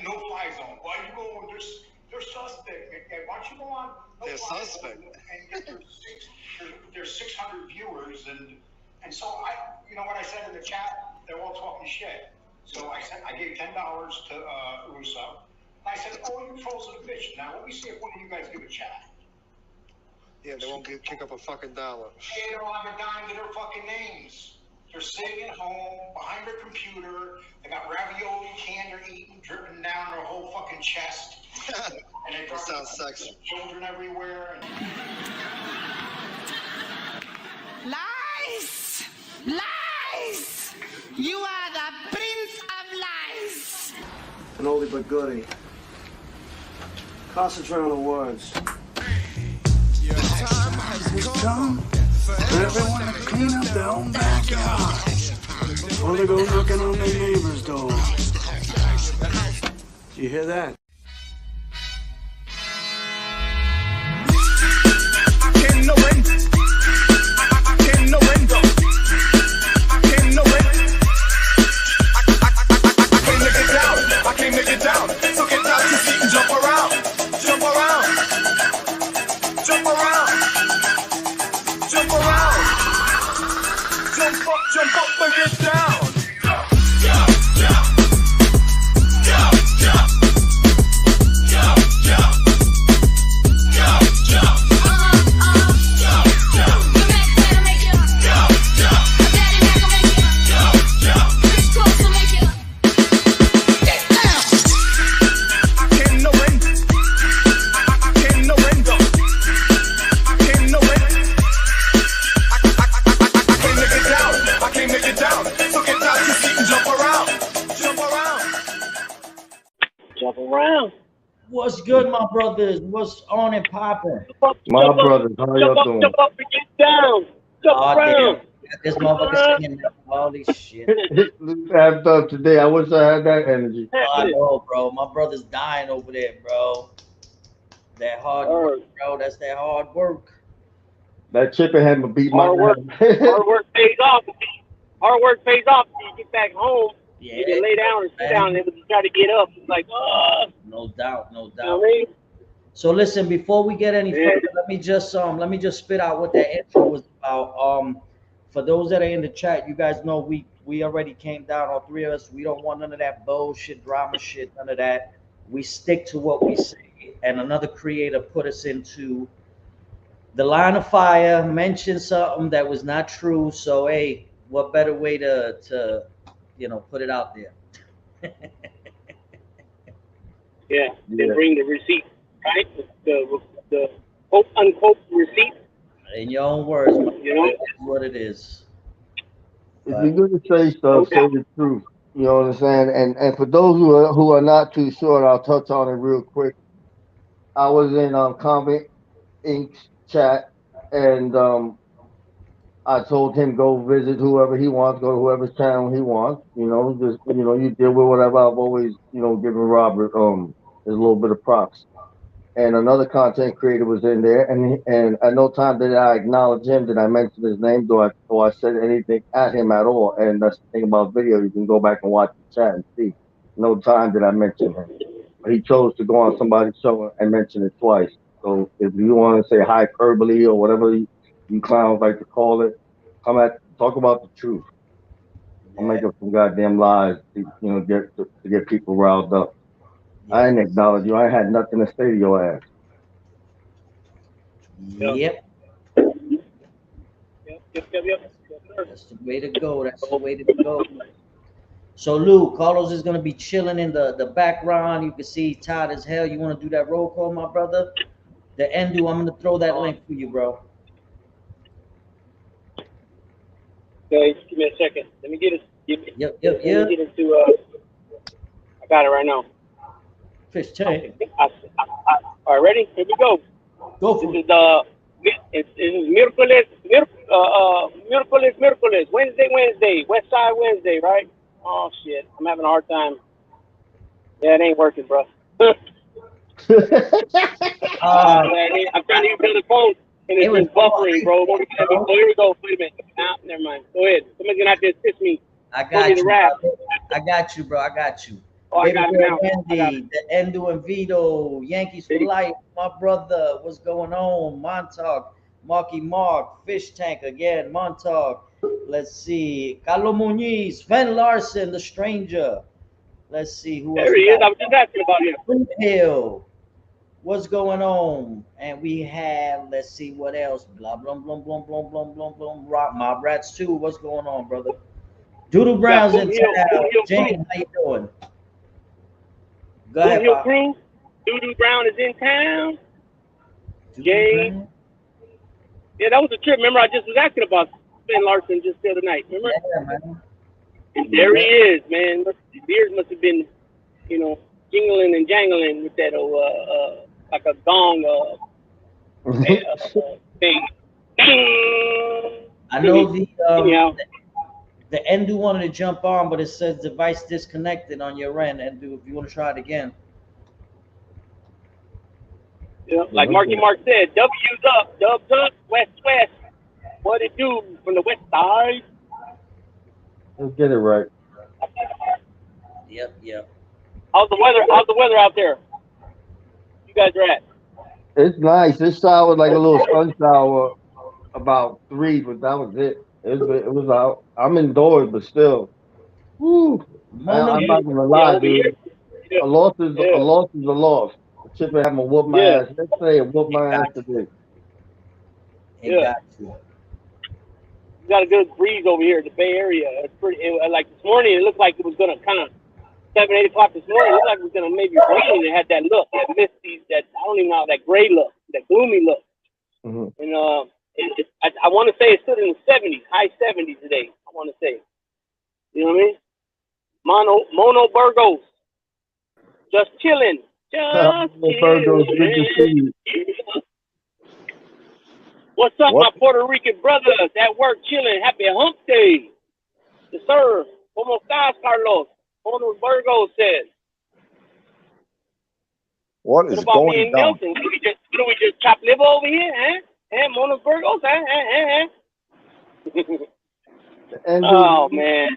no-fly zone. Why you go? They're suspect. Why don't you go on? They're suspect. And there's 600 viewers, and so what I said in the chat, they're all talking shit. So I gave $10 to Russo. I said, oh, you trolls are the bitch. Now let me see if one of you guys give a chat. Yeah, they won't kick up a fucking dollar. They don't have a dime to their fucking names. They're sitting at home behind their computer. They got ravioli canned or eating, dripping down their whole fucking chest. And they That sounds sexy. Children everywhere. Lies! Lies! You are the prince of lies! An oldie but goodie. Concentrate on the words. It's time for everyone to clean up their own backyard. Or they go knocking on their neighbor's door. Do you hear that? Jump up and get down. What's good, my brothers? What's on and popping? My brothers, how y'all doing? Jump up and get down. Jump around. This motherfucker singing all this shit. Tapped up today. I wish I had that energy. I know, bro. My brother's dying over there, bro. That hard work, bro. That's that hard work. That chipping had me beat my hard work pays off. Hard work pays off. You get back home. Yeah, you can lay down and sit down, and then you try to get up. It's like, no doubt, no doubt. You know what I mean? So listen, before we get any further, let me just spit out what that intro was about. For those that are in the chat, you guys know we already came down, all three of us. We don't want none of that bullshit, drama shit, none of that. We stick to what we say. And another creator put us into the line of fire, mentioned something that was not true. So hey, what better way to put it out there? Yeah, then bring the receipt, right? The quote unquote receipt. In your own words, you know what it is. If you're going to say stuff, say the truth. You know what I'm saying? And for those who are not too sure, I'll touch on it real quick. I was in Comic Inc.'s chat, and I told him go visit whoever he wants, go to whoever's channel he wants. Just you deal with whatever. I've always given Robert his little bit of props. And another content creator was in there, and at no time did I acknowledge him. Did I mention his name? Or I said anything at him at all? And that's the thing about video. You can go back and watch the chat and see. No time did I mention him. But he chose to go on somebody's show and mention it twice. So if you want to say hyperbole or whatever you clowns like to call it, talk about the truth. I'll make up some goddamn lies to get people riled up. I didn't acknowledge you. I had nothing to say to your ass. Yep. Yep. That's the way to go. That's the way to go. So Lou, Carlos is gonna be chilling in the background. You can see he's tired as hell. You want to do that roll call, my brother? The Endu, I'm gonna throw that link for you, bro. Okay, just give me a second. Let me get it. Yep. Let me get into. I got it right now. Fish tank. All right, ready? Here we go. Go for it. This is Miércoles, Miércoles, Wednesday, West Side Wednesday, right? Oh shit, I'm having a hard time. Yeah, it ain't working, bro. I'm trying to use the phone and it's been buffering, bro. Oh, here we go. Wait a minute. Never mind. Go ahead. Somebody's gonna have to assist me. I got you, bro. I got you. Oh, I Baby got it girl now. I got it. Wendy, the Endo and Vito, Yankees for life, my brother. What's going on? Montauk, Marky Mark, Fish Tank again, Montauk. Let's see. Carlo Muniz, Sven Larson, the stranger. Let's see who else There he we is. I got. was just asking about him. Hill. What's going on? And we have, let's see what else. Blah blah blah blah blah blah blah blah. Rock Mob Rats too. What's going on, brother? Doodle Got Brown's in Boot town. Hill James, Crew. how you doing? Go Boot ahead, Hill Pop. Crew. Doodoo Brown is in town. Doodle James. Brown? Yeah, that was a trip. Remember, I just was asking about Ben Larson just the other night. Remember? Yeah, man. And there he is, man. The beers must have been, you know, jingling and jangling with that old, like a gong thing. I know Anyhow. the Endu wanted to jump on, but it says device disconnected on your end. Endu, if you want to try it again. Yeah, like Marky Mark said, W's up, dubs up, west, west. What it do from the west side? Let's get it right. Yep. How's the weather? How's the weather out there? You guys are at? It's nice. It showered like a little sun shower about 3, but that was it. It was out. I'm indoors, but still. Woo. I'm not gonna lie, dude. Yeah. A loss is a loss. The chip had to whoop my ass. Let's say it whooped my ass today. Yeah. You got a good breeze over here in the Bay Area. It's pretty. Like this morning, it looked like it was gonna kind of 7, 8 o'clock this morning. It looked like it was gonna maybe rain. It had that look, that misty, that I don't even know, that gray look, that gloomy look. Mm-hmm. And I want to say it stood in the 70s, high 70s today. I want to say, you know what I mean? Mono Burgos, just chilling, Burgos, good to see you. What's up, my Puerto Rican brothers? At work, chilling. Happy hump day. Yes, sir. ¿Cómo estás, Carlos? Mono Burgos says. What is about going me and down? Nelson? Do we just chop liver over here, huh? Mono Burgos, Oh, man.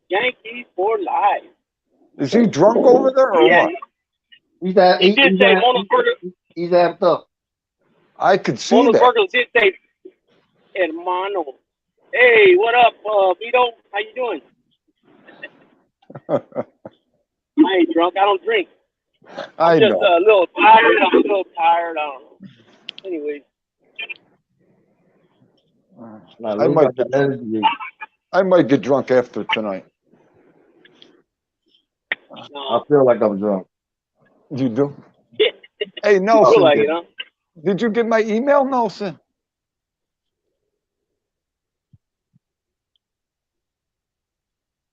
Yankees for life. Is he drunk over there or what? He's amped up. I could see Mono that. Burgos did say, hermano. Hey, what up, Vito? How you doing? I ain't drunk. I don't drink. I'm just a little tired. I don't know. Anyways. I might get drunk after tonight. No. I feel like I'm drunk. You do? Hey, Nelson, like it, huh? did you get my email, Nelson?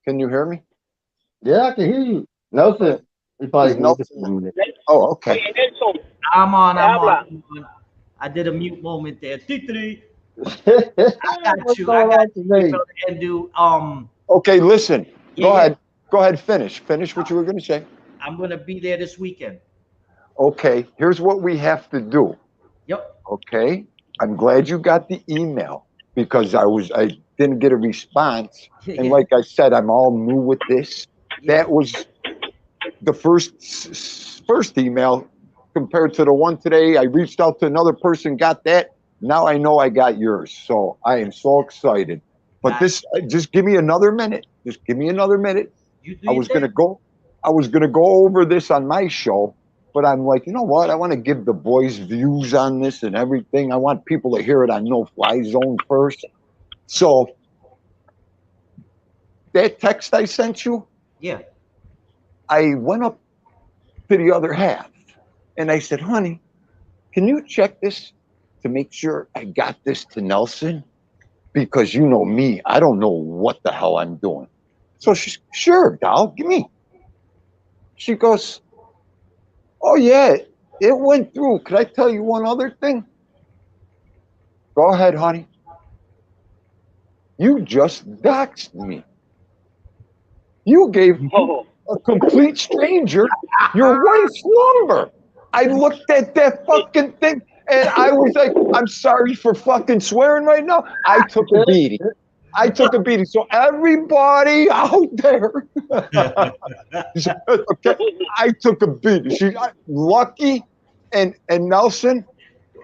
Can you hear me? Yeah, I can hear you. Nelson. Oh, okay. I'm on. I did a mute moment there. I got you. Okay, listen. Go ahead. Finish what you were going to say. I'm going to be there this weekend. Okay, here's what we have to do. Yep. Okay, I'm glad you got the email because I didn't get a response, and like I said, I'm all new with this. That was the first email compared to the one today. I reached out to another person, got that. Now I know I got yours, so I am so excited. But just give me another minute. Just give me another minute. I was gonna go over this on my show, but I'm like, you know what? I want to give the boys views on this and everything. I want people to hear it on No Fly Zone first. So that text I sent you, I went up to the other half and I said, honey, can you check this to make sure I got this to Nelson? Because you know me, I don't know what the hell I'm doing. So she's, sure, doll, give me. She goes, oh yeah, it went through. Could I tell you one other thing? Go ahead, honey. You just doxed me. You gave a complete stranger your wife's number. I looked at that fucking thing and I was like, I'm sorry for fucking swearing right now. I took a beating. I took a beating. So everybody out there, okay, I took a beating. Lucky and Nelson,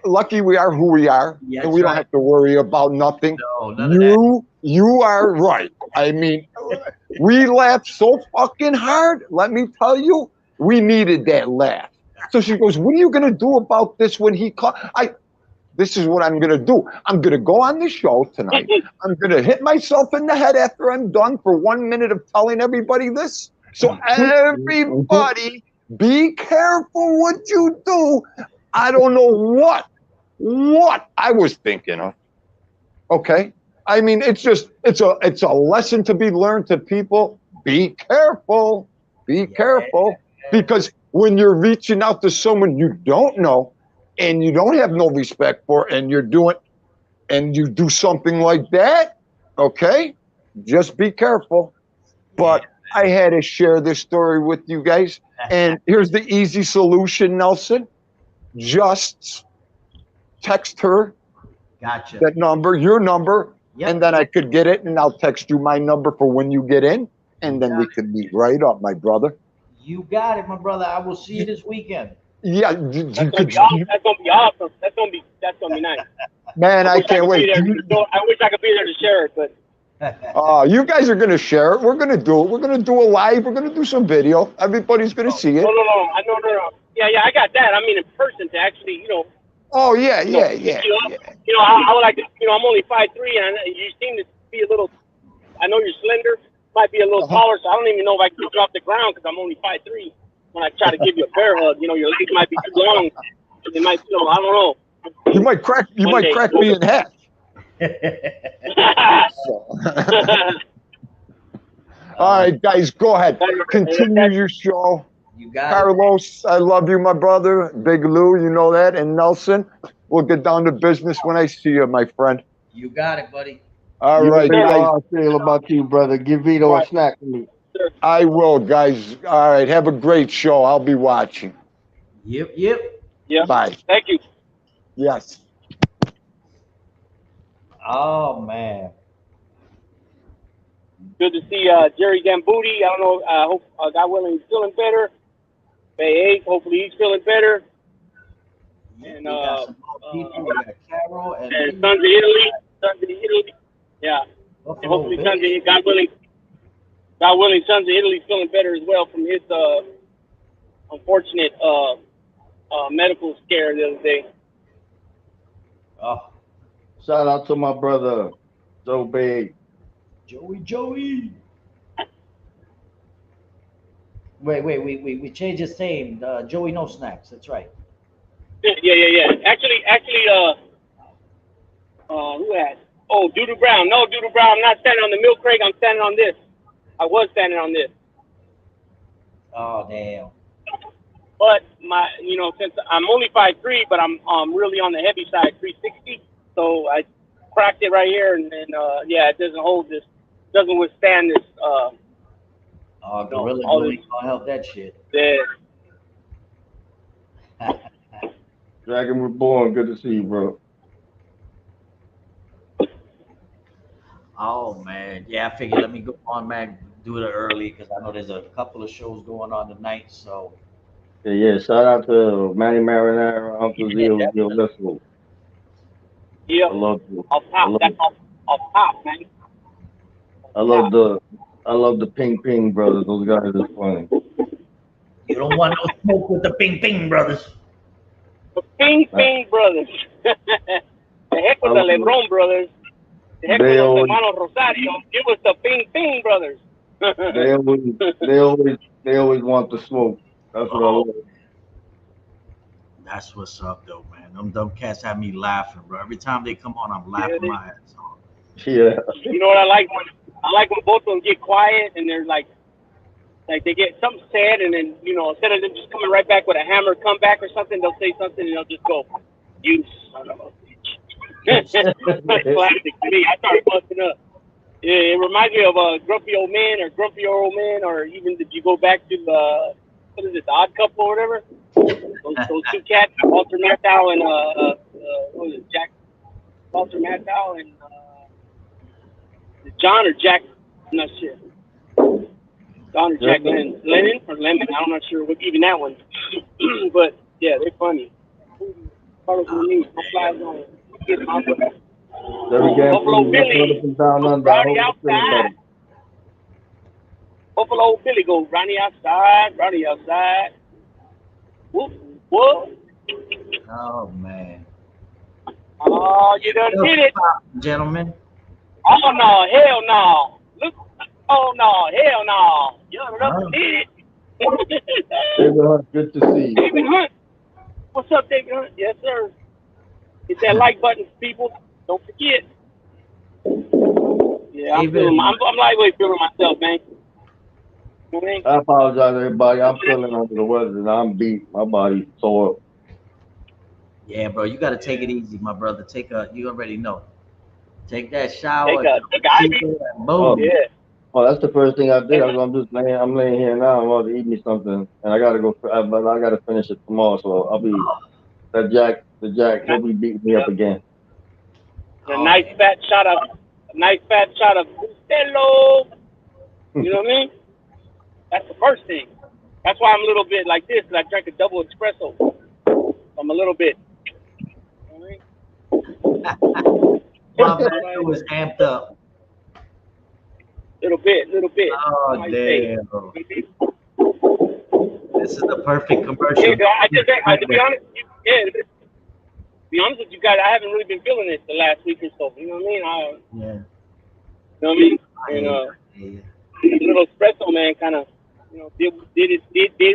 lucky we are who we are, Yeah, and we don't have to worry about nothing. No, none of that. You are right. I mean, we laughed so fucking hard. Let me tell you, we needed that laugh. So she goes, "What are you gonna do about this when he call?" This is what I'm gonna do. I'm gonna go on the show tonight. I'm gonna hit myself in the head after I'm done for 1 minute of telling everybody this. So everybody, be careful what you do. I don't know what I was thinking of. Okay. I mean, it's a lesson to be learned to people. Be careful. Be careful. Because when you're reaching out to someone you don't know and you don't have no respect for, and you do something like that, okay, just be careful. But I had to share this story with you guys. And here's the easy solution, Nelson. Just text her that number, your number, and then I could get it, and I'll text you my number for when you get in, and then we can meet right up, my brother. You got it, my brother. I will see you this weekend. Yeah, that's gonna be awesome. That's gonna be nice. Man, I can't wait. I wish I could be there to share it, but. You guys are gonna share it. We're gonna do it. We're gonna do a live. We're gonna do some video. Everybody's gonna see it. No. I know. Yeah, I got that. I mean, in person to actually, Oh yeah. I would like to. I'm only 5'3", and you seem to be a little. I know you're slender. Might be a little taller, so I don't even know if I can drop the ground because I'm only 5'3". When I try to give you a bear hug, your legs might be too long. It might, I don't know. You might crack me in half. All right, guys, go ahead. Continue your show. You got Carlos, I love you, my brother. Big Lou, you know that. And Nelson, we'll get down to business when I see you, my friend. You got it, buddy. All right, guys. How I feel about you, brother. Give Vito a snack for me. I will, guys. All right, have a great show. I'll be watching. Yep. Yeah. Bye. Thank you. Yes. Oh, man. Good to see Jerry Gambuti. I don't know. I hope God willing he's feeling better. Bay 8, hopefully he's feeling better. And Carol and Sons of Italy. Yeah. And hopefully Sons of God willing, Sons of Italy's feeling better as well from his unfortunate medical scare the other day. Oh. Shout out to my brother, Joe Big. Joey. Wait. We changed his name. Joey No Snacks. That's right. Yeah. Actually, who had? Oh, Doodoo Brown. No, Doodoo Brown. I'm not standing on the milk crate. I'm standing on this. I was standing on this. Oh, damn. But since I'm only 5'3", but I'm really on the heavy side, 360. So I cracked it right here, and it doesn't hold this, doesn't withstand this. Gorilla Glue ain't gonna help that shit. Yeah. Dragon Reborn, good to see you, bro. Oh man, yeah. I figured let me go on, man. Do it early because I know there's a couple of shows going on tonight. So. Yeah. Shout out to Manny Marinara, Uncle Zio, Listening. Yeah. I love you. Off top, man. I love the Ping Ping brothers. Those guys are funny. You don't want no smoke with the Ping Ping brothers. The Ping Ping brothers. The heck with the Lebron brothers. The heck with the Hermano Rosario. It was the Ping Ping brothers. they always want the smoke. That's what I love. That's what's up, though, man. Them dumb cats have me laughing, bro. Every time they come on, I'm laughing my ass off. Yeah. You know what I like? I like when both of them get quiet and they're like they get something said, and then instead of them just coming right back with a hammer comeback or something, they'll say something and they'll just go, "You son of a bitch." That's classic to me. I started busting up. It reminds me of Grumpy Old Man, or even did you go back to what is it, the Odd Couple or whatever? Those two cats, Walter Matthau and what was it, Jack? Walter Matthau and John or Jack, I'm not sure. John or Jack Lennon or Lemon, I'm not sure what even that one. But yeah, they're funny. Carlos Munoz, no flies on. Buffalo Billy, Ronnie outside. Buffalo Billy goes, Ronnie outside. Whoop, whoop. Oh man. Oh, you done did it, gentlemen. Oh no, hell no. Look, oh no, hell no. You done did it. David Hunt, good to see you. David Hunt. What's up, David Hunt? Yes, sir. Hit that like button, people. Don't forget. Yeah, I'm lightweight feeling myself, man. You know what I mean? I apologize, everybody. I'm feeling under the weather and I'm beat. My body's sore. Yeah, bro, you got to take it easy, my brother. You already know. Take that shower. Take a oh, yeah. Oh, that's the first thing I did. I'm laying here now. I'm about to eat me something, and I gotta go. But I gotta finish it tomorrow, so I'll be the Jack. He'll be beating me up again. A nice fat shot of Bustelo. You know what I mean? That's the first thing. That's why I'm a little bit like this, because I drank a double espresso. I'm a little bit. You know what I mean? My was amped up. Little bit. Oh, damn. This is the perfect commercial. Yeah, to be honest, to be honest with you guys, I haven't really been feeling it the last week or so. You know what I mean? Yeah. You know what I mean? And little espresso, man, kind of, did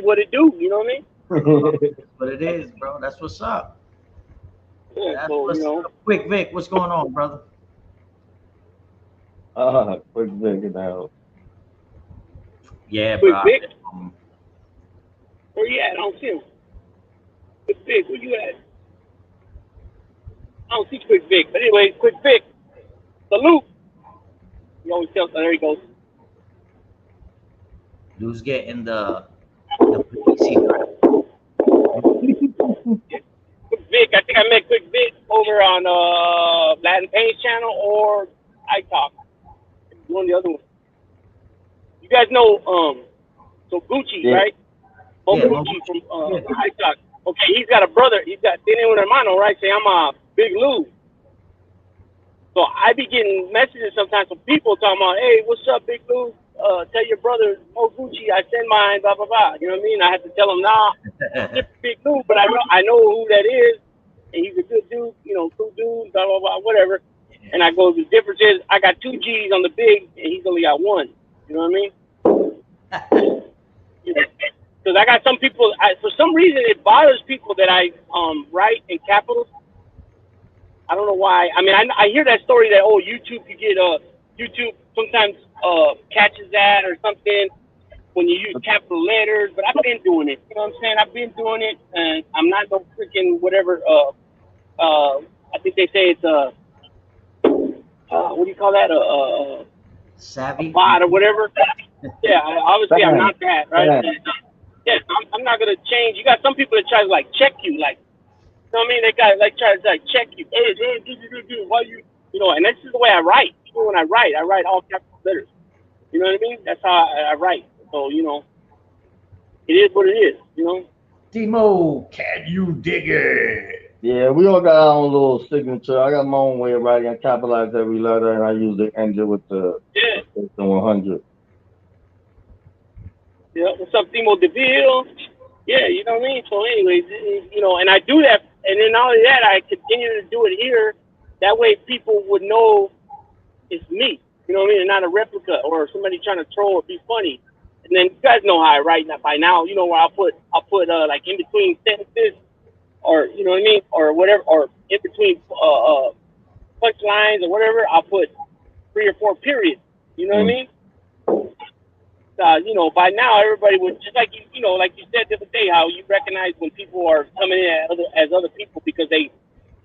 what it do. You know what I mean? That's what it is, bro. That's what's up. Yeah, up. Quick Vic, what's going on, brother? Quick Vic now. Yeah, Quick bro. Vic? Where you at? I don't see him. Quick Vic, where you at? I don't see Quick Vic. But anyway, Quick Vic, salute. He always tells, there he goes. Who's getting the PC? Quick Vic, I think I met Quick Vic over on Latin Pain's channel or iTalk. One of the other ones. You guys know so Gucci, right? Gucci from iTalk. Okay, he's got a brother. He's got tiene un hermano, right? Say I'm a Big Lou. So I be getting messages sometimes from people talking about, hey, what's up, Big Lou? Tell your brother, Gucci, I send mine, blah blah blah. You know what I mean? I have to tell him, nah, it's Big Lou, but I know who that is, and he's a good dude, cool dude, blah blah blah, whatever. And I go, the difference is I got 2 G's on the big, and he's only got 1. You know what I mean? Because I got some people. For some reason, it bothers people that I write in capitals. I don't know why. I mean, I hear that story that YouTube, you get YouTube sometimes catches that or something when you use capital letters. But I've been doing it. You know what I'm saying? I've been doing it, and I'm not no freaking whatever. I think they say it's what do you call that? Savvy? A bot or whatever. Yeah, obviously I'm not that, right? Yeah, I'm not gonna change. You got some people that try to check you, you know what I mean? They got try to check you. Hey, why you? And this is the way I write. Even when I write all capital letters. You know what I mean? That's how I write. So it is what it is. Timo, can you dig it? Yeah, we all got our own little signature. I got my own way of writing. I capitalize every letter, and I usually end it with the 100. Yeah, what's up, Timo DeVille? Yeah, you know what I mean? So anyways, and I do that, and then not only that, I continue to do it here. That way people would know it's me. You know what I mean? And not a replica or somebody trying to troll or be funny. And then you guys know how I write by now. You know where I'll put like in between sentences, or you know what I mean, or whatever, or in between punchlines or whatever, I'll put 3 or 4 periods. You know what I mean? By now everybody would just like like you said the other day, how you recognize when people are coming in as other people because they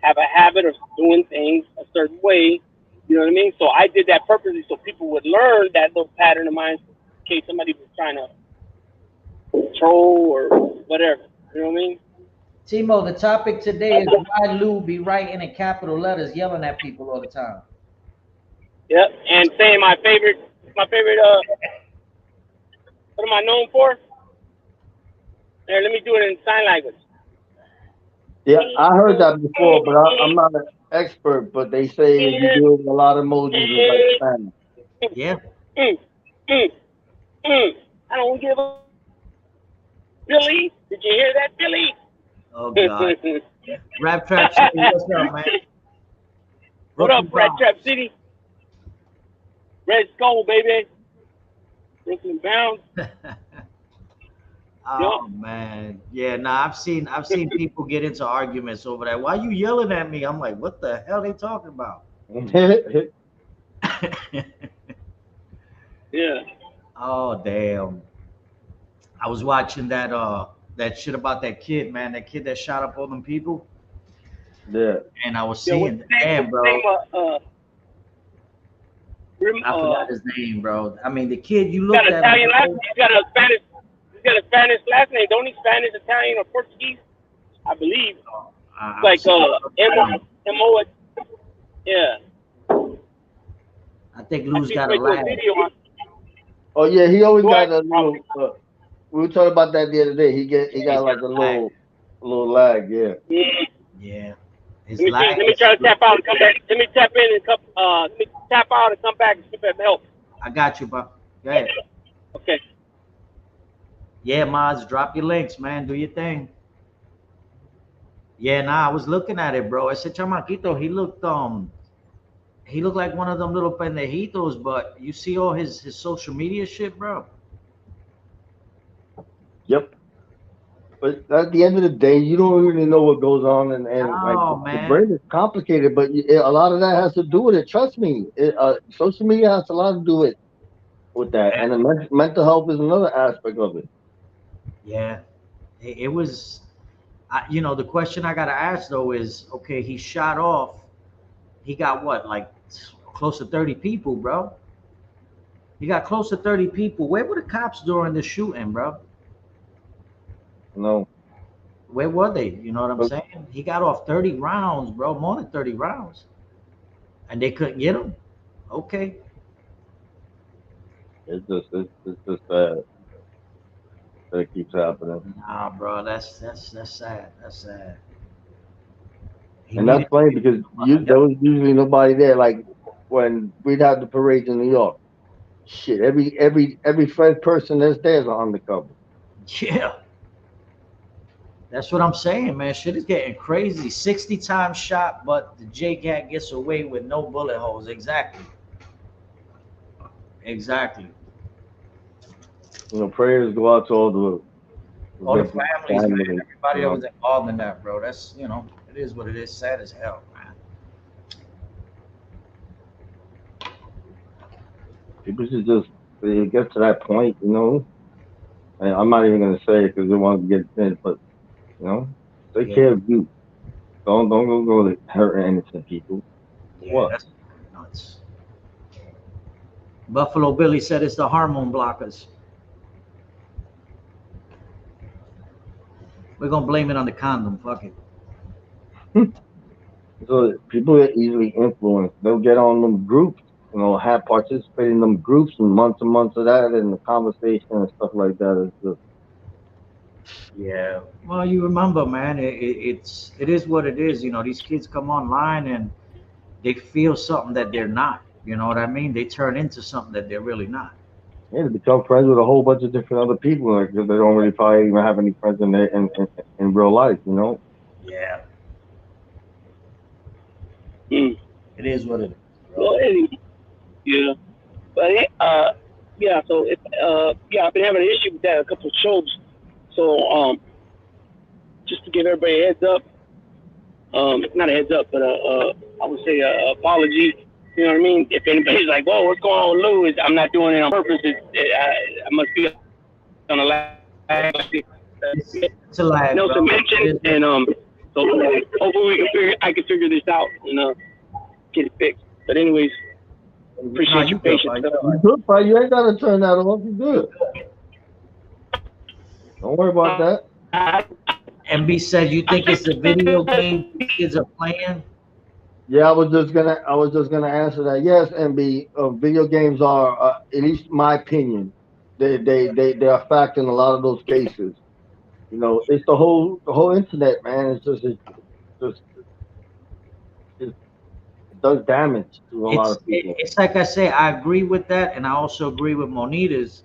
have a habit of doing things a certain way. You know what I mean? So I did that purposely so people would learn that little pattern of mine in case somebody was trying to troll or whatever. You know what I mean? Timo, the topic today is why Lou be writing in capital letters, yelling at people all the time. Yep. And saying my favorite. What am I known for? Here, let me do it in sign language. Yeah, I heard that before, but I'm not an expert. But they say if you do a lot of emojis, it's like Spanish. Yeah. I don't give a Billy. Did you hear that, Billy? Oh God. Rap Trap City, what's up, man? What up, Red Trap City? Red Skull, baby. Brooklyn Bound. Oh man, yeah. Nah, I've seen people get into arguments over that. Why you yelling at me? I'm like, what the hell they talking about? Yeah. Oh damn. I was watching that shit about that kid, man. That kid that shot up all them people. Yeah. And I was seeing, damn, bro. I forgot his name, bro. I mean, the kid you looked at. Italian last name. He's got a Spanish last name. Don't he? Spanish, Italian, or Portuguese? I believe. Like M-O. Yeah. I think Lou's got a lag. Oh yeah, he always got a little. We were talking about that the other day. He got like a little lag. Yeah. Yeah. Let me try to tap out and come back. Let me tap in and come. Let me tap out and come back and see if that helps. I got you, bro. Go ahead. Okay. Yeah, Mods, drop your links, man. Do your thing. Yeah, nah, I was looking at it, bro. Ese chamaquito, he looked like one of them little pendejitos, but you see all his social media shit, bro. Yep. But at the end of the day, you don't really know what goes on, and the brain is complicated. But a lot of that has to do with it. Trust me, social media has a lot to do with that, and the mental health is another aspect of it. Yeah, it was. The question I gotta ask though is, okay, he shot off. He got what, like close to 30 people, bro. He got close to 30 people. Where were the cops during the shooting, bro? No. Where were they? You know what I'm saying? He got off 30 rounds, bro. More than 30 rounds. And they couldn't get him. Okay. It's just bad. That keeps happening. Nah, bro, that's sad. That's sad. And that's funny because there was usually nobody there. Like when we'd have the parades in New York. Shit, every first person that's there is an undercover. Yeah. That's what I'm saying, man. Shit is getting crazy. 60 times shot, but the J-Cat gets away with no bullet holes. Exactly. Prayers go out to all the families, man. Everybody that was involved in that, bro. That's, it is what it is. Sad as hell, man. People should just get to that point, And I'm not even gonna say it because they want to get in, but take care of you. Don't go to hurt innocent people. Yeah, what? That's nuts. Buffalo Billy said it's the hormone blockers. We're gonna blame it on the condom. Fuck it. So people get easily influenced. They'll get on them groups, have participate in them groups and months of that, and the conversation and stuff like that is just. Yeah. Well, you remember, man, it is what it is. These kids come online and they feel something that they're not. You know what I mean? They turn into something that they're really not. Yeah, they become friends with a whole bunch of different other people. Like they don't really probably even have any friends in real life. Yeah. It is what it is. Well, yeah. But yeah. So I've been having an issue with that a couple of shows. So just to give everybody a heads up, not a heads up, but I would say a apology. You know what I mean? If anybody's like, "Whoa, what's going on with Lou?" I'm not doing it on purpose. I must be on a lag. It's a lag. To mention, and so hopefully I can figure this out and get it fixed. But anyways, appreciate your patience. You good, you ain't gotta turn that off. You good. Don't worry about that. MB said, "You think it's a video game kids are playing?" Yeah, I was just gonna answer that. Yes, MB, video games are, at least my opinion, they are fact in a lot of those cases. You know, it's the whole internet, man. Just it does damage to a lot of people. It's like I say, I agree with that, and I also agree with Monita's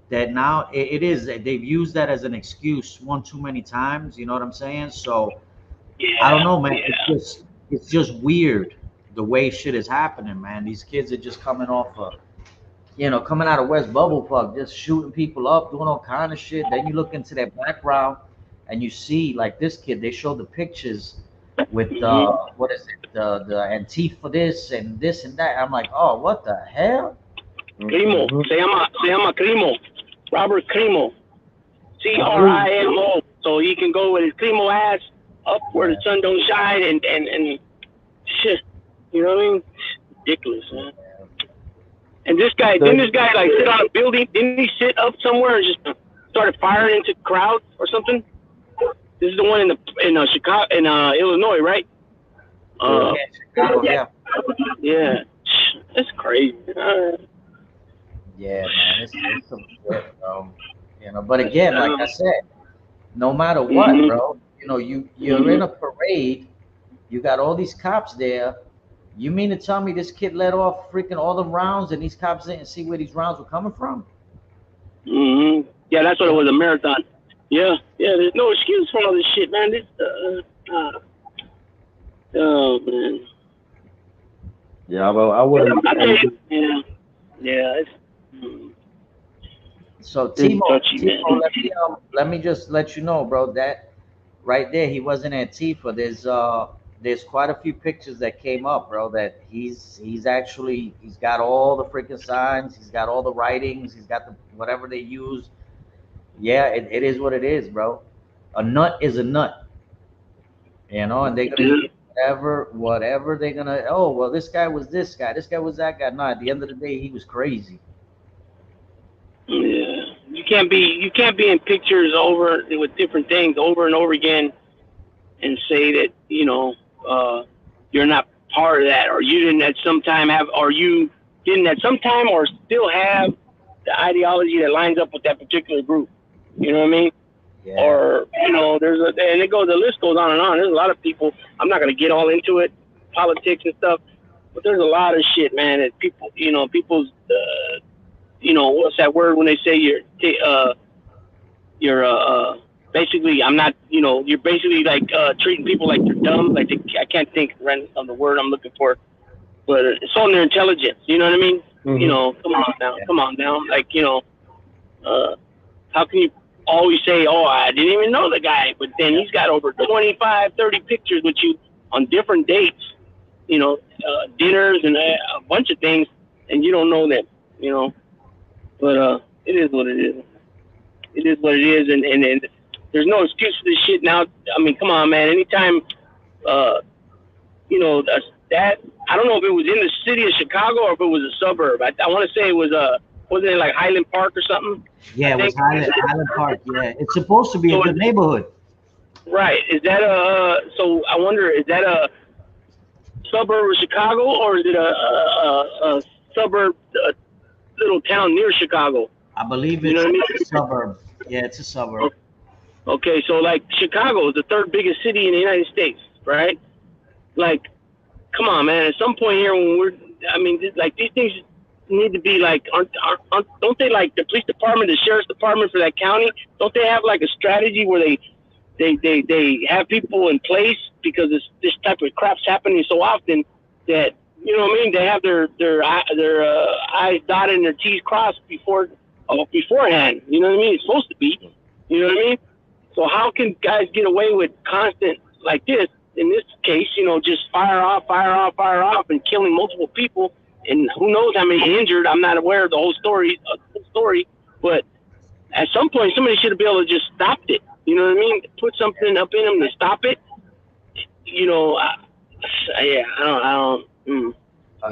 that now it is they've used that as an excuse one too many times. You know what I'm saying? So I don't Yeah, know, man. yeah. It's just weird the way shit is happening, man. These kids are just coming off coming out of West Bubble Park, just shooting people up, doing all kind of shit. Then you look into their background and you see like this kid. They show the pictures with Mm-hmm. what is it, the Antifa this and that. I'm like, oh, what the hell? Crimo. Mm-hmm. Se llama Crimo. Robert Crimo. Crimo. So he can go with his Crimo ass up where the sun don't shine and shit. You know what I mean? Ridiculous, man. And didn't this guy like sit on a building? Didn't he sit up somewhere and just started firing into crowds or something? This is the one in Chicago, in Illinois, right? Chicago, yeah. Yeah. That's crazy. Yeah, man, it's some shit, bro. But again, like I said, no matter what, bro, you're in a parade, you got all these cops there. You mean to tell me this kid let off freaking all the rounds and these cops didn't see where these rounds were coming from? Mm-hmm. Yeah, that's what it was, a marathon. Yeah, there's no excuse for all this shit, man. Oh, man. Yeah, well, I wouldn't. Yeah. So It's Timo, touchy, man. let me just let you know, bro, that right there he wasn't Antifa. There's quite a few pictures that came up, bro, that he's got all the freaking signs, he's got all the writings, he's got the whatever they use. Yeah, it is what it is, bro. A nut is a nut, and they're gonna use whatever they're gonna. Oh well, this guy was this guy, this guy was that guy. No, at the end of the day, he was crazy. Yeah, you can't be in pictures over with different things over and over again, and say that you're not part of that, or you didn't at some time have, or you didn't at some time, or still have the ideology that lines up with that particular group. You know what I mean? Yeah. Or the list goes on and on. There's a lot of people. I'm not gonna get all into it, politics and stuff, but there's a lot of shit, man. That people's what's that word when they say you're basically, I'm not, you're basically like treating people like they're dumb. Like I can't think of the word I'm looking for, but it's on their intelligence. You know what I mean? Mm-hmm. Come on now. Like how can you always say, oh, I didn't even know the guy, but then he's got over 25, 30 pictures with you on different dates, dinners and a bunch of things, and you don't know that, but it is what it is. It is what it is, and there's no excuse for this shit now. I mean, come on, man. Anytime, that, I don't know if it was in the city of Chicago or if it was a suburb. I want to say it was wasn't it like Highland Park or something? Yeah, it was Highland Park. Yeah, it's supposed to be a good neighborhood. Right. Is that so I wonder, is that a suburb of Chicago, or is it a suburb, little town near Chicago? I believe it's a suburb. Yeah, it's a suburb. Okay, so like Chicago is the third biggest city in the United States, right? Like, come on, man. At some point here, like these things need to be like, don't they, like the police department, the sheriff's department for that county? Don't they have like a strategy where they have people in place because this type of crap's happening so often that, you know what I mean? They have their I's dotted and their T's crossed beforehand. You know what I mean? It's supposed to be. You know what I mean? So how can guys get away with constant like this? In this case, just fire off, and killing multiple people, and who knows how many injured. I'm not aware of the whole story, but at some point, somebody should have been able to just stop it. You know what I mean? Put something up in them to stop it. I don't. I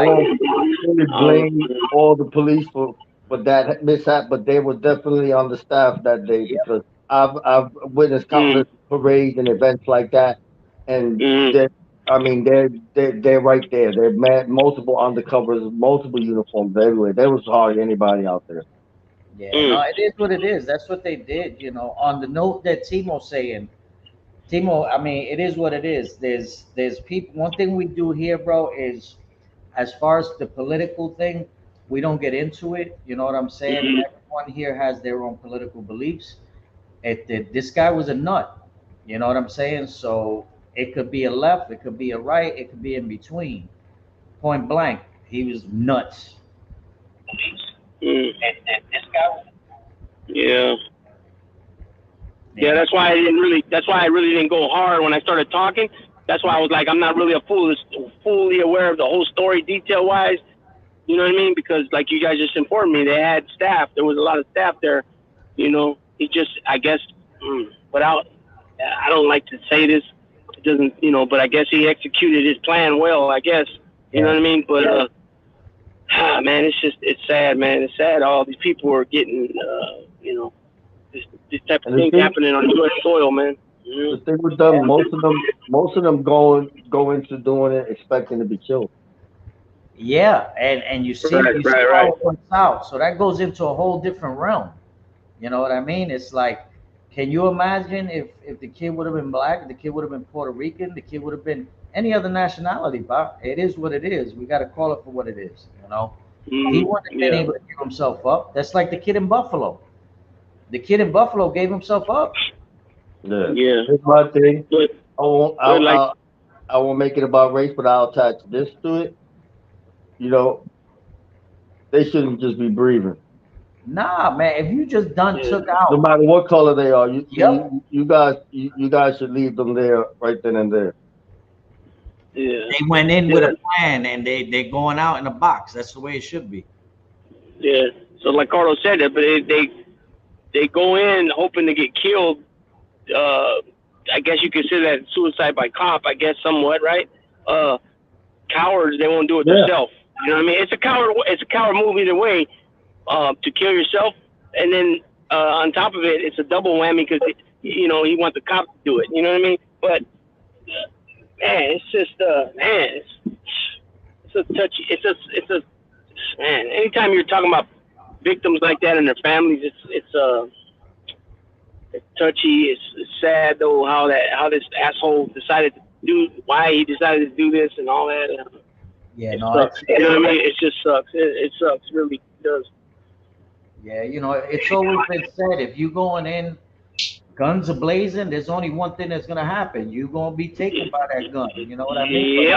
won't really blame all the police for that mishap, but they were definitely on the staff that day, because I've witnessed countless parades and events like that, and I mean, they're right there. They're multiple undercovers, multiple uniforms everywhere. There was hardly anybody out there. Yeah, no, it is what it is. That's what they did, you know. On the note that Timo's saying, Timo, I mean, it is what it is. There's people. One thing we do here, bro, is as far as the political thing, we don't get into it. You know what I'm saying? Everyone here has their own political beliefs. This guy was a nut. You know what I'm saying? So it could be a left, it could be a right, it could be in between. Point blank, he was nuts. And this guy. Yeah. Yeah, that's why I didn't really. That's why I really didn't go hard when I started talking. That's why I was like, I'm not really fully aware of the whole story detail wise. You know what I mean? Because like you guys just informed me, they had staff. There was a lot of staff there. You know, he just, I guess, without. I don't like to say this. It doesn't, you know, but I guess he executed his plan well. I guess. You know what I mean? But man, it's sad, man. It's sad. All these people are getting, you know. This type of thing happening on U.S. soil, man. The thing with them, most of them go into doing it expecting to be killed. Yeah, and you see how it works out. So that goes into a whole different realm. You know what I mean? It's like, can you imagine if the kid would have been black, the kid would have been Puerto Rican, the kid would have been any other nationality, but it is what it is. We got to call it for what it is, you know? He wouldn't have been able to give himself up. That's like the kid in Buffalo. The kid in Buffalo gave himself up. Yeah. Here's my thing. I won't make it about race, but I'll attach this to it. You know, they shouldn't just be breathing. Nah, man. If you just took out, no matter what color they are, you guys should leave them there right then and there. Yeah. They went in with a plan, and they're going out in a box. That's the way it should be. Yeah. So like Carlos said, but they go in hoping to get killed. I guess you consider that suicide by cop. I guess somewhat, right? Cowards, they won't do it themselves. You know what I mean? It's a coward move either way. To kill yourself, and then on top of it, it's a double whammy because you know he wants the cop to do it. You know what I mean? But man, it's just man, it's a touchy. It's a man. Anytime you're talking about victims like that and their families, it's touchy. It's sad though how this asshole decided to do, why he decided to do this and all that. Yeah, it sucks. You know what I mean? It just sucks. It sucks. It really does. Yeah, you know, it's always been said, if you going in guns are blazing, there's only one thing that's gonna happen. You're gonna be taken by that gun. You know what I mean?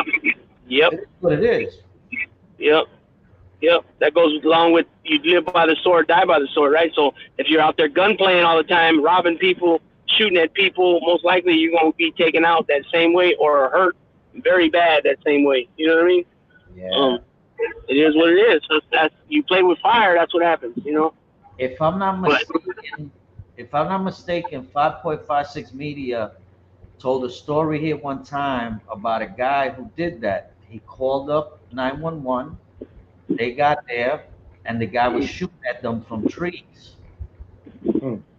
Yep. That's what it is. Yep. That goes along with you live by the sword, die by the sword, right? So if you're out there gun playing all the time, robbing people, shooting at people, most likely you're gonna be taken out that same way or hurt very bad that same way. You know what I mean? Yeah. It is what it is. So that's, you play with fire, that's what happens, you know? If I'm not mistaken, 5.56 Media told a story here one time about a guy who did that. He called up 911. They got there, and the guy was shooting at them from trees.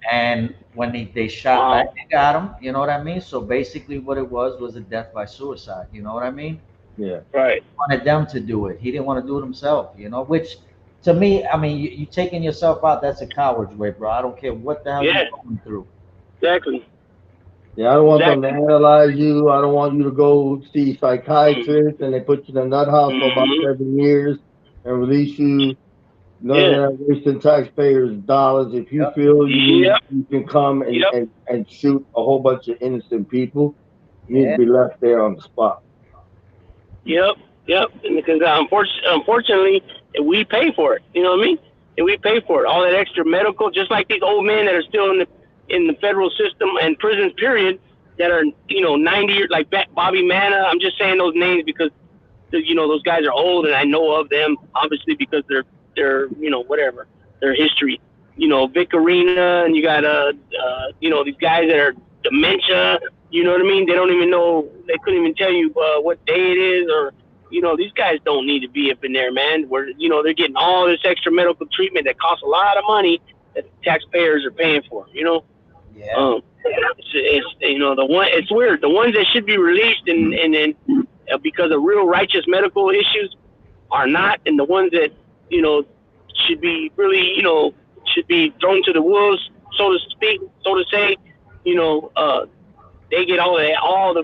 And when they shot back, they got him. You know what I mean? So basically, what it was a death by suicide. You know what I mean? Yeah. Right. He wanted them to do it. He didn't want to do it himself. You know, which to me, I mean, you taking yourself out. That's a coward's way, bro. I don't care what the hell you're going through. Exactly. Yeah, I don't want them to analyze you. I don't want you to go see psychiatrists and they put you in a nut house for about 7 years and release you. None of that wasting taxpayers' dollars. If you feel you can come and shoot a whole bunch of innocent people, you need to be left there on the spot. Yep. And because unfortunately, we pay for it. You know what I mean? And we pay for it. All that extra medical, just like these old men that are still in the federal system and prisons, period, that are 90 years, like Bobby Manna. I'm just saying those names because those guys are old and I know of them obviously because they're whatever their history. Vic Arena, and you got these guys that are dementia. You know what I mean? They don't even know. They couldn't even tell you what day it is, or these guys don't need to be up in there, man. Where they're getting all this extra medical treatment that costs a lot of money that taxpayers are paying for. It's the one. It's weird. The ones that should be released and because of real righteous medical issues are not, and the ones that should be really should be thrown to the wolves, so to speak, so to say. They get all the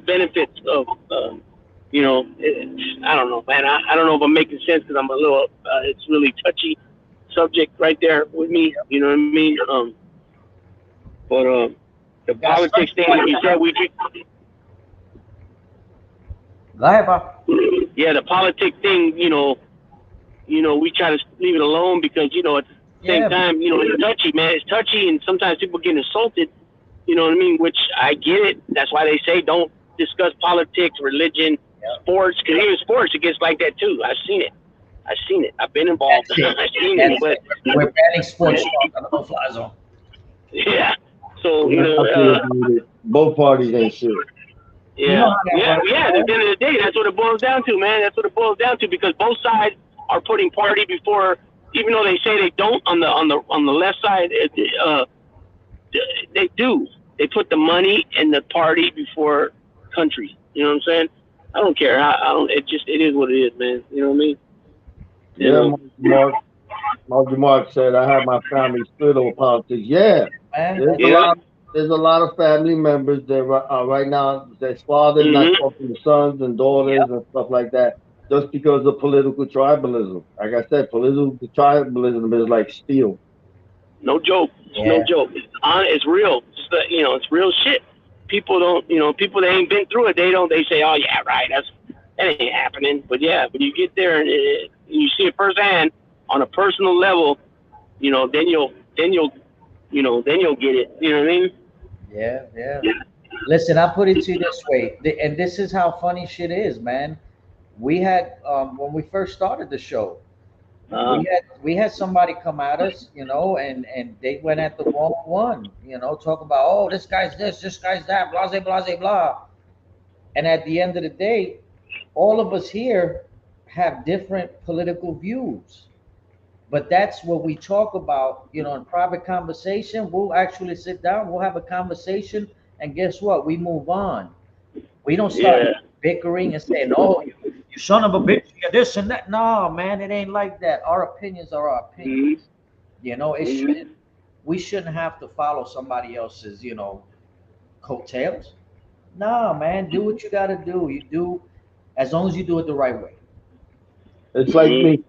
benefits of I don't know, man. I don't know if I'm making sense because I'm a little. It's really touchy subject right there with me. You know what I mean? But the politics thing, like you said, Go ahead, Bob. Yeah, the politic thing, we try to leave it alone because, at the same time, it's touchy, man. It's touchy, and sometimes people get insulted, you know what I mean? Which I get it. That's why they say don't discuss politics, religion, sports, because even sports, it gets like that too. I've seen it. I've been involved. I've seen it, but we're banning sports talk on the no-fly zone. Yeah. So, both parties ain't shit. Yeah. At the end of the day, that's what it boils down to, man. That's what it boils down to, because both sides are putting party before, even though they say they don't on the left side, they do. They put the money and the party before country. You know what I'm saying? I don't care. It is what it is, man. You know what I mean? Mark said, I have my family split over politics. Yeah. There's a lot of family members that right now, their fathers not talking to sons and daughters and stuff like that, just because of political tribalism. Like I said, political tribalism is like steel. No joke. No joke. It's real. It's real shit. People don't, people that ain't been through it, they say, oh yeah, right, that ain't happening. But yeah, when you get there and you see it firsthand on a personal level, then you'll get it. You know what I mean? Yeah. Listen, I'll put it to you this way, and this is how funny shit is, man. We had when we first started the show, we had somebody come at us, and they went at the wrong one, talk about, oh, this guy's this guy's that, blah, blah, blah. And at the end of the day, all of us here have different political views. But that's what we talk about, in private conversation. We'll actually sit down, we'll have a conversation, and guess what? We move on. We don't start bickering and saying, oh, you son of a bitch, you're this and that. No, man, it ain't like that. Our opinions are our opinions. We shouldn't have to follow somebody else's, coattails. No, man, do what you got to do. You do, as long as you do it the right way. It's like me.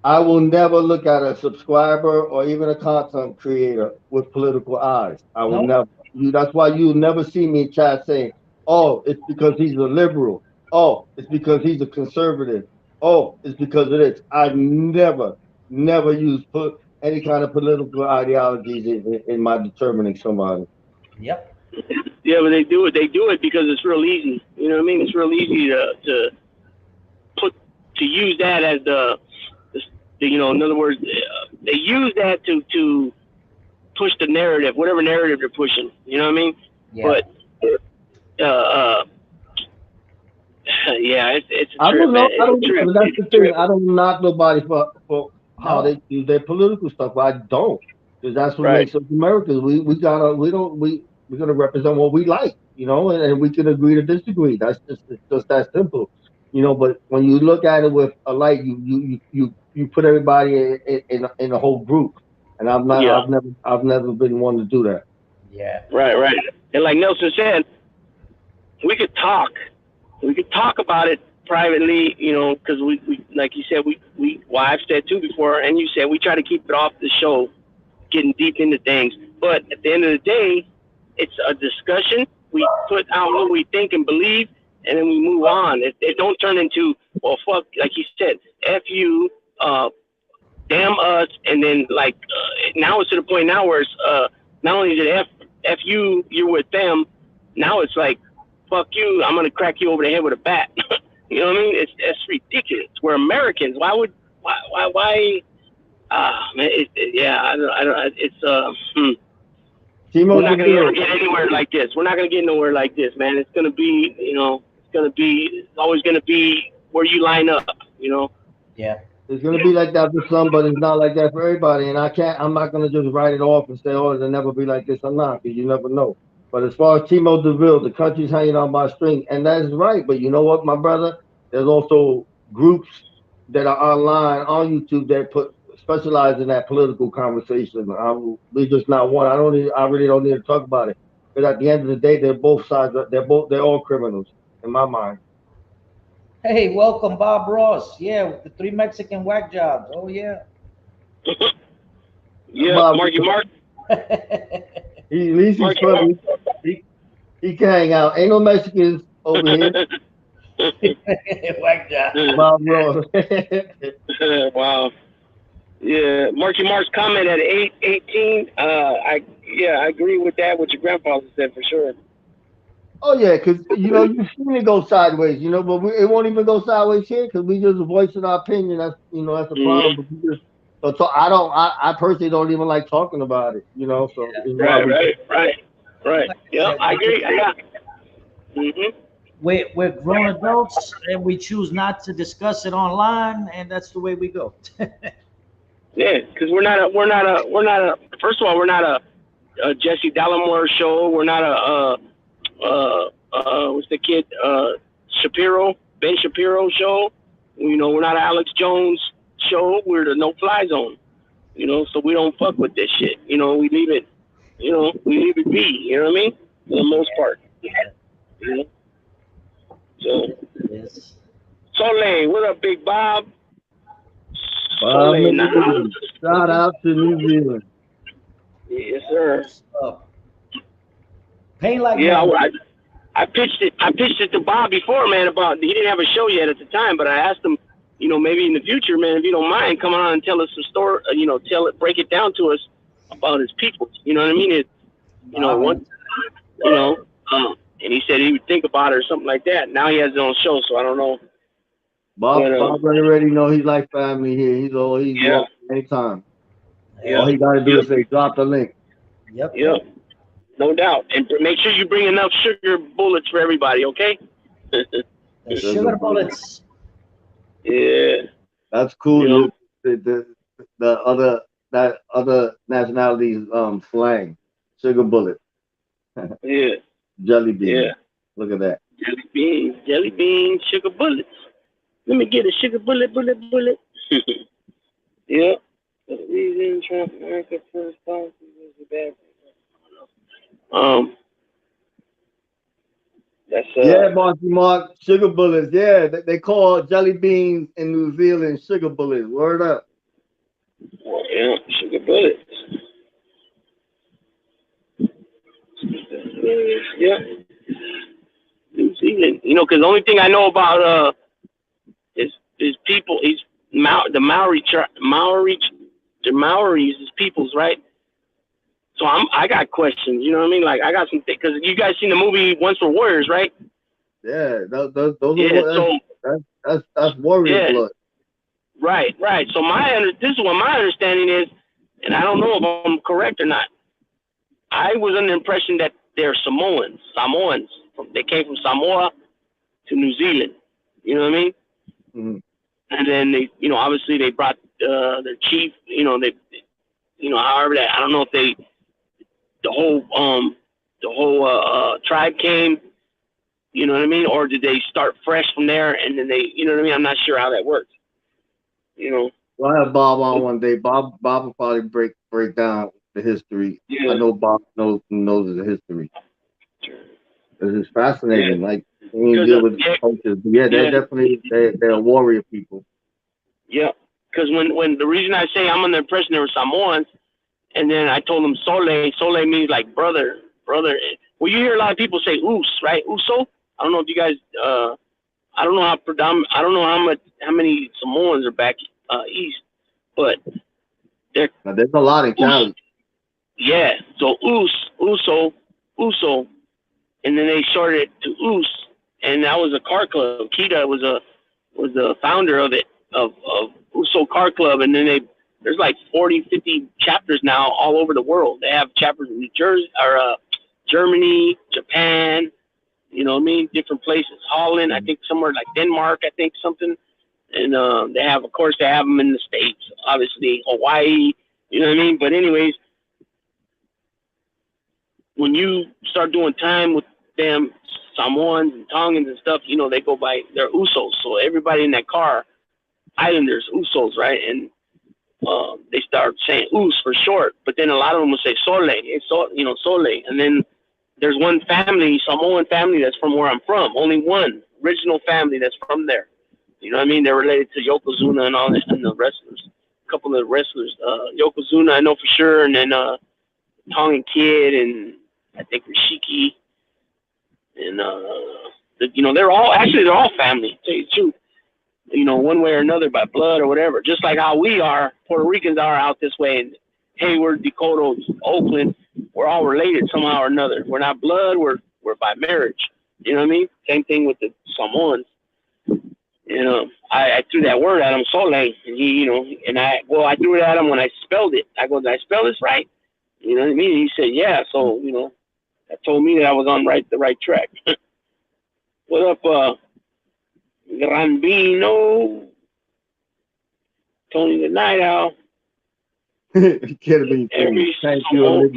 I will never look at a subscriber or even a content creator with political eyes. I will never. That's why you'll never see me in chat saying, oh, it's because he's a liberal. Oh, it's because he's a conservative. Oh, it's because of this. I never use any kind of political ideologies in my determining somebody. Yep. Yeah, but they do it. They do it because it's real easy. You know what I mean? It's real easy to use that as in other words, they use that to push the narrative, whatever narrative they're pushing. You know what I mean? Yeah. But it's a trip, man. That's the thing. I don't knock nobody for how they do their political stuff. I don't, because that's what makes us Americans. We're gonna represent what we like, and we can agree to disagree. That's just that simple, But when you look at it with a light, you put everybody in a whole group, and I've never been one to do that. Yeah. Right. And like Nelson said, we could talk about it privately, because we like you said, I've said too before, and you said, we try to keep it off the show, getting deep into things. But at the end of the day, it's a discussion. We put out what we think and believe, and then we move on. It don't turn into, well, fuck, like you said, F you, damn us, and then now it's to the point now where it's not only is it F you, you're with them, now it's like, fuck you, I'm gonna crack you over the head with a bat. You know what I mean? It's ridiculous. We're Americans. Why? Man, I don't. It's We're not gonna get anywhere like this. We're not gonna get nowhere like this, man. It's gonna be, it's always gonna be where you line up. Yeah. It's gonna be like that for some, but it's not like that for everybody. And I'm not gonna just write it off and say, oh, it'll never be like this or not, because you never know. But as far as Timo DeVille, the country's hanging on by a string, and that is right. But you know what, my brother? There's also groups that are online on YouTube that specialize in that political conversation. We're just not one. I really don't need to talk about it. Because at the end of the day, they're both sides. They're all criminals in my mind. Hey, welcome, Bob Ross. Yeah, with the 3 Mexican whack jobs. Oh yeah. Yeah, Bob, Marky Mark. at least he's funny. He can hang out. Ain't no Mexicans over here. Whack job. Bob Ross. Wow. Yeah, Marky Mark's comment at 8:18. I agree with that. What your grandfather said for sure. Oh yeah, because you've seen it go sideways, but it won't even go sideways here because we just voicing our opinion. That's that's the problem. But we just, so I personally don't even like talking about it. So it's Right. Yeah, I agree. Yeah. We're grown adults and we choose not to discuss it online, and that's the way we go. Yeah, because we're not a. First of all, we're not a Jesse Dallimore show. We're not a what's the kid Ben Shapiro show. We're not an Alex Jones show. We're the no fly zone. So we don't fuck with this shit. We leave it. We leave it be. You know what I mean? For the most part. So. Yes. Soleil, what up, Big Bob? Bob, shout out to New Zealand. Yes, sir. Pain like I pitched it to Bob before, man. He didn't have a show yet at the time, but I asked him, maybe in the future, man, if you don't mind, come on and tell us some story. Break it down to us about his people. You know what I mean? And he said he would think about it or something like that. Now he has his own show, so I don't know. Bob already know he's like family here. He's anytime. Yeah. All he got to do is say, drop the link. Yep. No doubt. And make sure you bring enough sugar bullets for everybody, okay? The sugar bullets. Yeah. That's cool. That other nationalities slang. Sugar bullet. Yeah. Jelly bean. Yeah. Look at that. Jelly beans, sugar bullets. Let me get a sugar bullet. Yeah. The reason Trump America first policy was a bad thing. That's Marky Mark, sugar bullets. Yeah, they call jelly beans in New Zealand sugar bullets. Word up. Well, yeah, sugar bullets. Yeah. New Zealand. Because the only thing I know about is people. He's the Maoris is peoples, right? So I got questions. You know what I mean? Like I got some because you guys seen the movie Once Were Warriors, right? Yeah, those that's warrior blood. Right. So this is what my understanding is, and I don't know if I'm correct or not. I was under the impression that they're Samoans. They came from Samoa to New Zealand. You know what I mean? Mm-hmm. And then they, obviously they brought their chief. However that I don't know if the whole tribe came. You know what I mean? Or did they start fresh from there and then they, I'm not sure how that works. Well, I have Bob on one day. Bob will probably break down the history. Yeah. I know Bob knows the history. It's fascinating. Yeah. Like when you deal with cultures, they're definitely they're warrior people. Yeah, because when the reason I say I'm under the impression they were Samoans, and then I told them Sole means like brother. Well, you hear a lot of people say Us, right? Uso. I don't know if you guys. I don't know I don't know how many Samoans are back east, but there's a lot in Cali. Yeah, so Uso, and then they shorted it to Us, and that was a car club. Kita was the founder of it, of Uso Car Club, and then there's like 40, 50 chapters now all over the world. They have chapters in New Jersey or Germany, Japan, you know what I mean, different places. Holland, I think somewhere like Denmark, I think something. And they have, of course, they have them in the States, obviously, Hawaii, you know what I mean? But anyways, when you start doing time with them, Samoans and Tongans and stuff, you know, they go by their Usos. So everybody in that car, Islanders, Usos, right? And they start saying Us for short, but then a lot of them will say Sole, Sole. And then there's one family, Samoan family, that's from where I'm from. Only one original family that's from there. You know what I mean? They're related to Yokozuna and all that, and the wrestlers. A couple of wrestlers. Yokozuna, I know for sure, and then Tongan Kid, and I think Rishiki. And, you know, they're all family, to tell you the truth. You know, one way or another, by blood or whatever. Just like how we are, Puerto Ricans are out this way, and Hayward, Dakota, Oakland, we're all related somehow or another. We're not blood, we're by marriage. You know what I mean? Same thing with the Samoans. You know, I threw that word at him, Sole, and he, you know, and I threw it at him when I spelled it. I go, did I spell this right? You know what I mean? And he said, yeah. So, you know, that told me that I was on the right track. What up, Grandino? Tony the Night Owl. Every Thank you.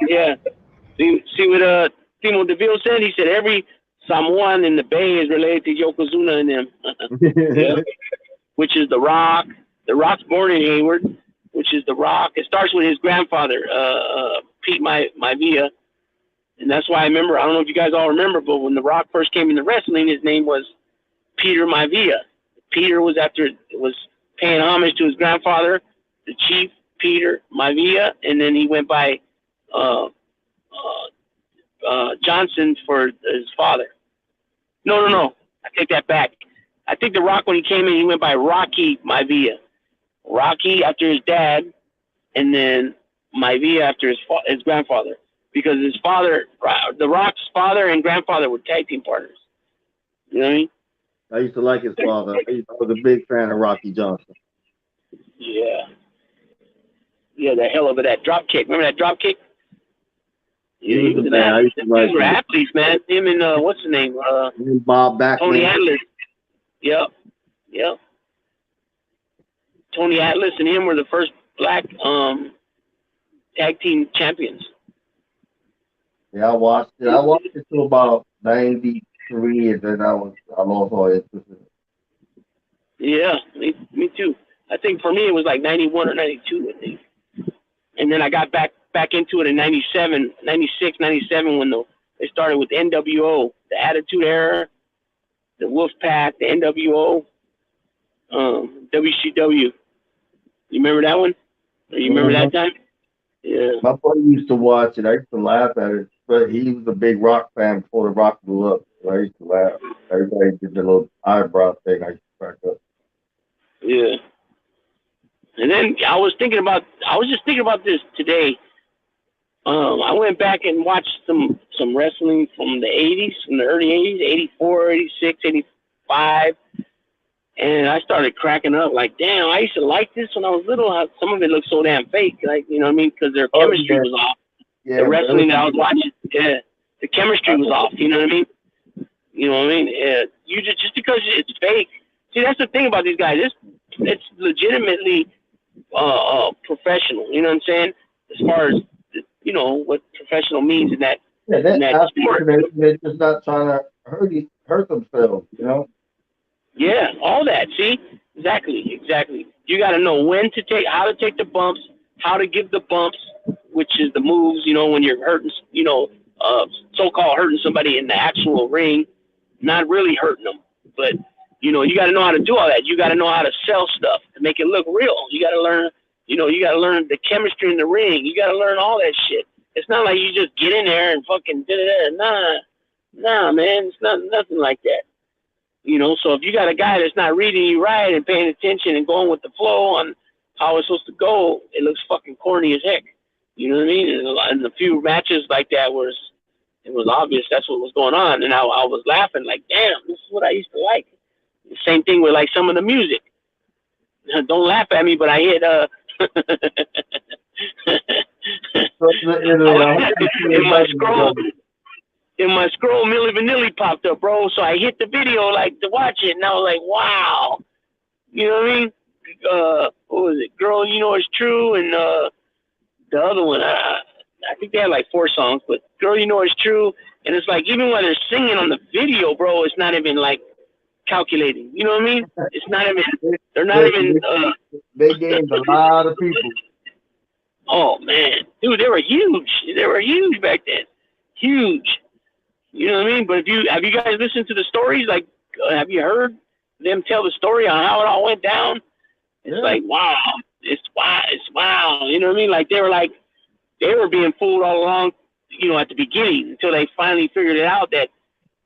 Yeah. See what Timo DeVille said? He said every Samoan in the Bay is related to Yokozuna and them. Yeah. Which is The Rock. The Rock's born in Hayward, which is The Rock. It starts with his grandfather, Pete Maivia. And that's why I remember, I don't know if you guys all remember, but when The Rock first came into wrestling, his name was Peter Maivia. Peter was paying homage to his grandfather, the Chief Peter Maivia, and then he went by Johnson for his father. No. I take that back. I think The Rock, when he came in, he went by Rocky Maivia. Rocky after his dad, and then Maivia after his grandfather. Because his father, The Rock's father and grandfather were tag team partners. You know what I mean? I used to like his father. I was a big fan of Rocky Johnson. Yeah. Yeah, the hell of that drop kick. Remember that drop kick? Yeah, he was an athlete. These were athletes, man. Him and what's his name? Bob Backlund. Tony Atlas. Yep. Tony Atlas and him were the first black tag team champions. Yeah, I watched it. I watched it till about 93, and then I lost all interest in it. Yeah, me too. I think for me it was like 91 or 92, I think. And then I got back into it in 97, 96, 97 when they started with NWO, the Attitude Era, the Wolfpack, the NWO, WCW. You remember that one? Or you remember that time? Yeah. My buddy used to watch it. I used to laugh at it, but he was a big Rock fan before the Rock blew up. So I used to laugh. Everybody did the little eyebrow thing. I used to crack up. Yeah. And then I was just thinking about this today. I went back and watched some wrestling from the 80s, from the early 80s, 84, 86, 85. And I started cracking up like, damn, I used to like this when I was little. Some of it looked so damn fake, like, you know what I mean? Because their chemistry was off. Yeah, the wrestling that I was watching, the chemistry was off, you know what I mean? You know what I mean? You just because it's fake. See, that's the thing about these guys. It's legitimately professional, you know what I'm saying? As far as, you know, what professional means in that, sport. They're just not trying to hurt themselves, you know? Yeah, all that. See, exactly. You got to know how to take the bumps, how to give the bumps, which is the moves. You know, when you're hurting, you know, so-called hurting somebody in the actual ring, not really hurting them, but you know, you got to know how to do all that. You got to know how to sell stuff to make it look real. You got to learn, you know, you got to learn the chemistry in the ring. You got to learn all that shit. It's not like you just get in there and fucking nah, man. It's nothing like that. You know, so if you got a guy that's not reading you right and paying attention and going with the flow on how it's supposed to go, it looks fucking corny as heck. You know what I mean? And a few matches like that it was obvious that's what was going on. And I was laughing like, damn, this is what I used to like. The same thing with like some of the music. Don't laugh at me, but I hit in my scroll. and my scroll Milli Vanilli popped up, bro. So I hit the video like to watch it, and I was like, wow. You know what I mean? What was it? Girl, You Know It's True, and the other one, I think they had like 4 songs, but Girl, You Know It's True. And it's like, even while they're singing on the video, bro, it's not even like calculating. You know what I mean? It's not even, they're not even. They gained a lot of people. Oh, man. Dude, they were huge. They were huge back then. Huge. You know what I mean? But have you guys listened to the stories? Like, have you heard them tell the story on how it all went down? It's like, wow. It's wow. You know what I mean? Like, they were being fooled all along, you know, at the beginning, until they finally figured it out that,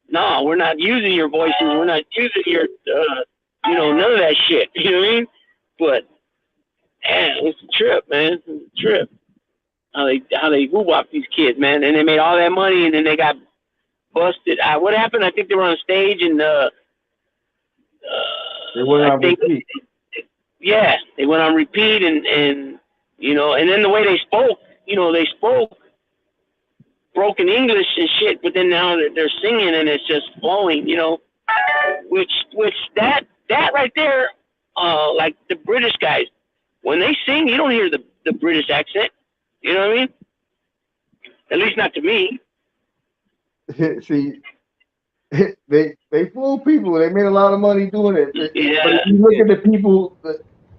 no, we're not using your voices. We're not using your, you know, none of that shit. You know what I mean? But, man, it's a trip, man. It's a trip. How they woo-wop these kids, man. And they made all that money, and then they got busted. What happened? I think they were on stage, and they went on repeat. Yeah, they went on repeat, and you know, and then the way they spoke, you know, they spoke broken English and shit, but then now they're singing and it's just flowing, you know, which that right there, like the British guys, when they sing, you don't hear the British accent. You know what I mean? At least not to me. See, they fool people. They made a lot of money doing it. Yeah. But if you look at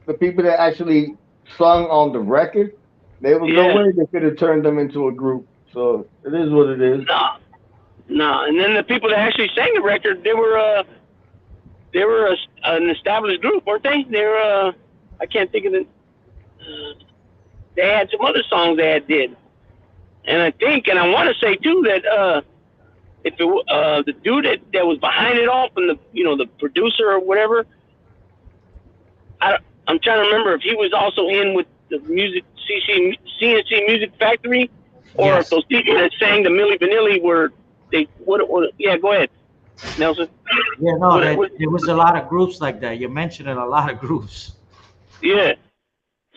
the people that actually sung on the record, there was no way they could have turned them into a group. So it is what it is. No. And then the people that actually sang the record, they were an established group, weren't they? They were I can't think of it. They had some other songs they had did, and I think, and I want to say too that if it the dude that was behind it all, from the producer or whatever, I'm trying to remember if he was also in with the CNC Music Factory, or if those people that sang the Milli Vanilli were yeah, go ahead, Nelson. Yeah, no, there was a lot of groups like that. You're mentioning a lot of groups. Yeah.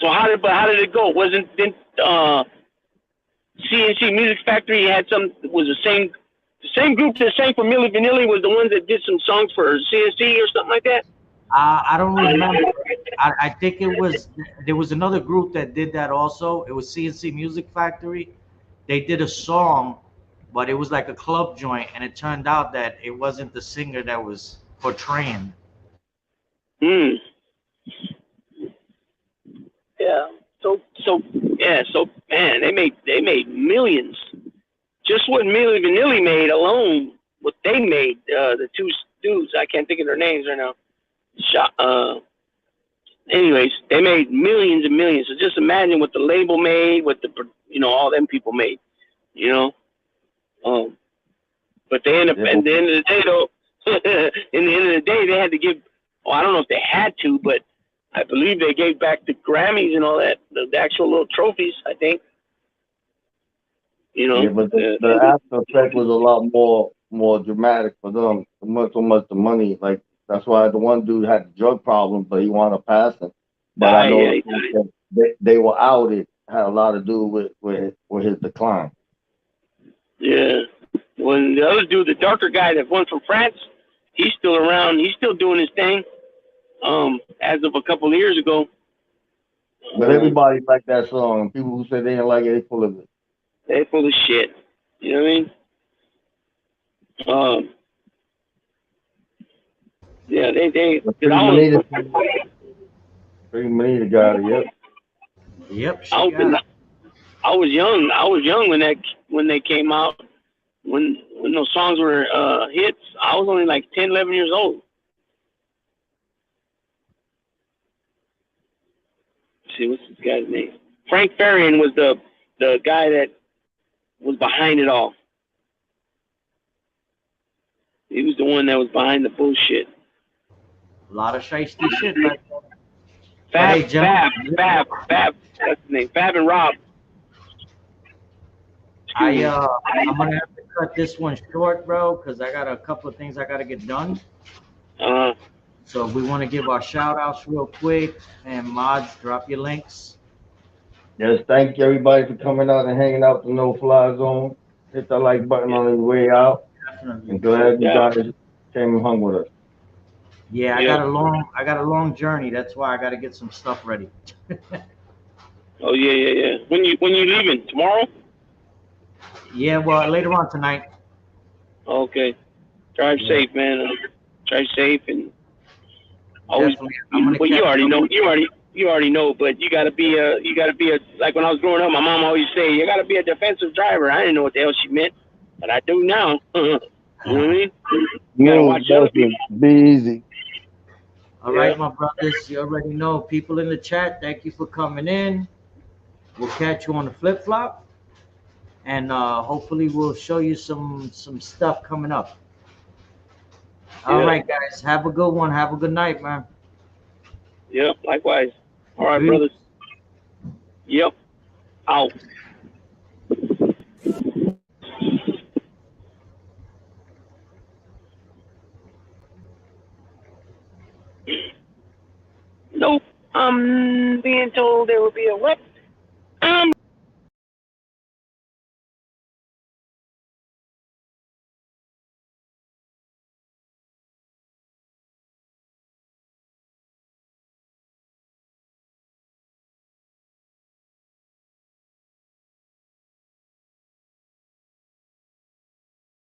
So how did it go? Didn't CNC Music Factory was the same group that sang for Milli Vanilli was the ones that did some songs for CNC or something like that? I don't remember. I think there was another group that did that also. It was CNC Music Factory. They did a song, but it was like a club joint, and it turned out that it wasn't the singer that was portraying. Yeah. So man, they made millions. Just what Milli Vanilli made alone, what they made, the two dudes, I can't think of their names right now. Anyways, they made millions and millions. So just imagine what the label made, what all them people made, you know. But they end up at the end of the day, though. In the end of the day, they had to give. I don't know if they had to, but I believe they gave back the Grammys and all that, the actual little trophies, I think. You know. Yeah, but the after effect was a lot more dramatic for them. So much the money, like that's why the one dude had a drug problem, but he wanted to pass it. But I know they were out. It had a lot to do with his decline. Yeah. When the other dude, the darker guy that won from France, he's still around. He's still doing his thing. As of a couple of years ago. But everybody liked that song. People who say they didn't like it, they full of it. They full of shit. You know what I mean? Yeah, they Pretty Manita got it. Yep. I was young when they came out. When those songs were hits, I was only like 10, 11 years old. Let's see, what's this guy's name? Frank Farian was the guy that was behind it all. He was the one that was behind the bullshit. A lot of shiesty shit right there. Fab. That's the name. Fab and Rob. I'm gonna have to cut this one short, bro, because I got a couple of things I gotta get done. So we want to give our shout outs real quick, and mods, drop your links. Yes, thank you everybody for coming out and hanging out the No Fly Zone. hit the like button on his way out. Definitely. And glad you Yeah. guys came and hung with us. Yeah, Yeah. I got a long journey. That's why I got to get some stuff ready. Oh yeah. When you leaving tomorrow? Yeah, well, later on tonight. Okay. Drive Yeah. safe, man. Drive safe and always. Definitely. I'm gonna Well, you catch already up. know. You already know. But you gotta be a. Like when I was growing up, my mom always say, you gotta be a defensive driver. I didn't know what the hell she meant, but I do now. You know what I mean? You gotta watch other people. Be easy. All right, my brothers, you already know. People in the chat, thank you for coming in. We'll catch you on the flip flop, and hopefully we'll show you some stuff coming up. All Yeah. right, guys, have a good one. Have a good night, man. Yep. Likewise. All right, Peace. brothers. Yep. Out. Nope. I'm being told there will be a what?